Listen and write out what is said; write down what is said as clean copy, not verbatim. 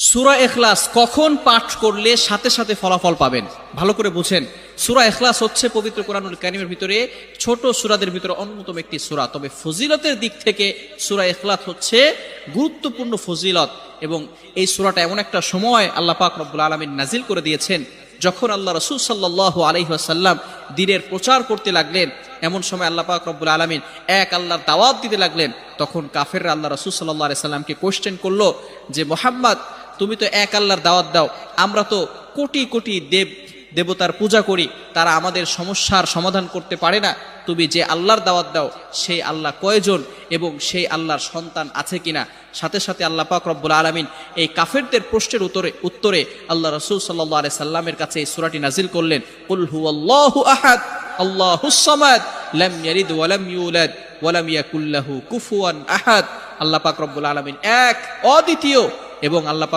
সূরা ইখলাস কখন পাঠ করলে সাথে সাথে ফলাফল পাবেন, ভালো করে বুঝেন। সূরা ইখলাস হচ্ছে পবিত্র কোরআনুল কারীমের ভিতরে ছোট সূরাদের ভিতরে অন্যতম একটি সূরা। তবে ফজিলতের দিক থেকে সূরা ইখলাস হচ্ছে গুরুত্বপূর্ণ ফজিলত, এবং এই সূরাটা এমন একটা সময় আল্লাহ পাক রব্বুল আলামিন নাজিল করে দিয়েছেন যখন আল্লাহ রাসূল সাল্লাল্লাহু আলাইহি ওয়াসাল্লাম দ্বীনের প্রচার করতে লাগলেন। এমন সময় আল্লাহ পাক রব্বুল আলামিন এক আল্লাহর দাওয়াত দিতে লাগলেন। তখন কাফেররা আল্লাহ রাসূল সাল্লাল্লাহু আলাইহি সাল্লামকে কোশ্চেন করলো যে, মুহাম্মদ, তুমি তো এক আল্লাহর দাওয়াত দাও, আমরা তো কোটি কোটি দেবতার পূজা করি, তারা আমাদের সমস্যার সমাধান করতে পারে না। তুমি যে আল্লাহর দাওয়াত দাও সেই আল্লাহ কয়জন এবং সেই আল্লাহর সন্তান আছে কিনা? সাথে সাথে আল্লাহ পাক রব্বুল আলামিন এই কাফেরদের প্রশ্নের উত্তরে আল্লাহ রাসূল সাল্লাল্লাহু আলাইহি সাল্লামের কাছে এই সূরাটি নাজিল করলেন, কুল হুয়াল্লাহু আহাদ আল্লাহুস সামাদ লাম ইয়ালিদ ওয়া লাম ইউলাদ ওয়া লাম ইয়াকুল লাহু কুফুয়ান আহাদ। আল্লাহ পাক রব্বুল আলামিন এক, অদ্বিতীয়, এবং আল্লাহ